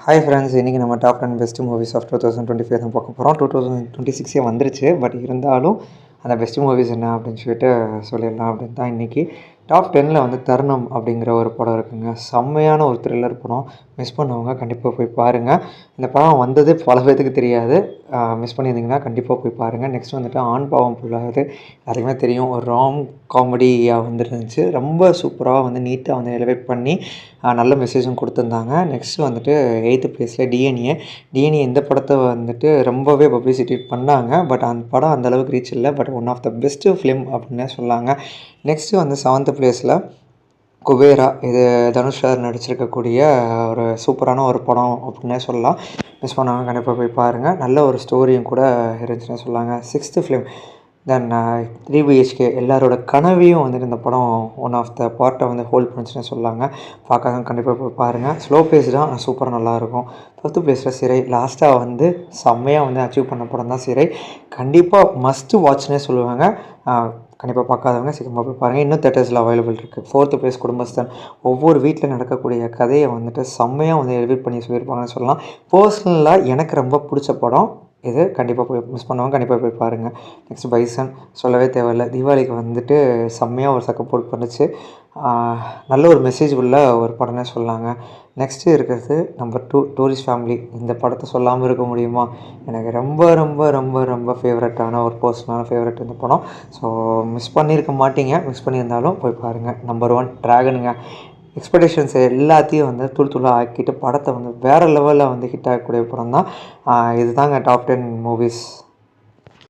Hi friends, இன்றைக்கி நம்ம top 10 best movies of 2025 தான் பார்க்க போகிறோம். 2026 வந்துருச்சு. பட் இருந்தாலும் அந்த பெஸ்ட் மூவிஸ் என்ன அப்படின்னு சொல்லிடலாம் அப்படின்னு தான் இன்றைக்கி டாப் 10ல் வந்து தருணம் அப்படிங்கிற ஒரு படம் இருக்குங்க. செம்மையான ஒரு த்ரில்லர் படம். மிஸ் பண்ணவங்க கண்டிப்பாக போய் பாருங்கள். இந்த படம் வந்தது பல பேருக்கு தெரியாது. மிஸ் பண்ணியிருந்தீங்கன்னா கண்டிப்பாக போய் பாருங்கள். நெக்ஸ்ட் வந்துட்டு ஆண் பாவம் புல்லாகுது. எல்லாருக்குமே தெரியும், ஒரு ராம் காமெடியாக வந்துருந்துச்சு. ரொம்ப சூப்பராக வந்து நீட்டாக வந்து எலிவேட் பண்ணி நல்ல மெசேஜும் கொடுத்துருந்தாங்க. நெக்ஸ்ட்டு வந்துட்டு 8th பிளேஸில் டிஎன்ஏ இந்த படத்தை வந்துட்டு ரொம்பவே பப்ளிசிட்டி பண்ணாங்க. பட் அந்த படம் அந்தளவுக்கு ரீச் இல்லை. But one of the best film அப்படின்னே சொல்லாங்க. நெக்ஸ்ட்டு வந்து 7th பிளேஸில் குபேரா. இது தனுஷ் சார் நடிச்சிருக்கக்கூடிய ஒரு சூப்பரான ஒரு படம் அப்படின்னே சொல்லலாம். மிஸ் பண்ணாங்க கண்டிப்பாக போய் பாருங்கள். நல்ல ஒரு ஸ்டோரியும் கூட இருந்துச்சுன்னே சொல்லாங்க. 6th ஃபிலிம் தென் 3 BHK. எல்லாரோட கனவையும் வந்துட்டு இந்த படம் ஒன் ஆஃப் த பார்ட்டை வந்து ஹோல்ட் பண்ணிச்சுன்னு சொல்லாங்க. பார்க்காத கண்டிப்பாக போய் பாருங்கள். ஸ்லோ பேஸ் தான், ஆனால் சூப்பராக நல்லாயிருக்கும். 5th பிளேஸில் சிறை. லாஸ்ட்டாக வந்து செம்மையாக வந்து அச்சீவ் பண்ண படம் தான் சிறை. கண்டிப்பாக மஸ்ட்டு வாட்ச்னே சொல்லுவாங்க. கண்டிப்பாக பார்க்காதவங்க சீக்கிரமாக போய் பாருங்கள். இன்னும் தேட்டர்ஸில் அவைலபிள் இருக்குது. 4th பிளேஸ் குடும்பஸ்தன். ஒவ்வொரு வீட்டில் நடக்கக்கூடிய கதையை வந்துட்டு செம்மையாக வந்து எடிட் பண்ணி சொல்லியிருப்பாங்கன்னு சொல்லலாம். பர்சனலாக எனக்கு ரொம்ப பிடிச்ச படம் இது. கண்டிப்பாக போய் மிஸ் பண்ணுவாங்க, கண்டிப்பாக போய் பாருங்கள். நெக்ஸ்ட் பைசன் சொல்லவே தேவையில்லை. தீபாவளிக்கு வந்துட்டு செம்மையாக ஒரு சப்போர்ட் பண்ணுச்சு. நல்ல ஒரு மெசேஜ் உள்ள ஒரு படம்னே சொல்லாங்க. நெக்ஸ்ட்டு இருக்கிறது நம்பர் 2 டூரிஸ்ட் ஃபேமிலி. இந்த படத்தை சொல்லாமல் இருக்க முடியுமா? எனக்கு ரொம்ப ரொம்ப ரொம்ப ரொம்ப ஃபேவரட்டான ஒரு பர்சனலான ஃபேவரட் இந்த படம். ஸோ மிஸ் பண்ணியிருக்க மாட்டீங்க. மிஸ் பண்ணியிருந்தாலும் போய் பாருங்கள். நம்பர் 1 ட்ராகனுங்க. எக்ஸ்பெக்டேஷன்ஸ் எல்லாத்தையும் வந்து தூளாக ஆக்கிட்டு படத்தை வந்து வேறு லெவலில் வந்து ஹிட் ஆகக்கூடிய படம் தான் இது தாங்க டாப் 10 மூவிஸ்.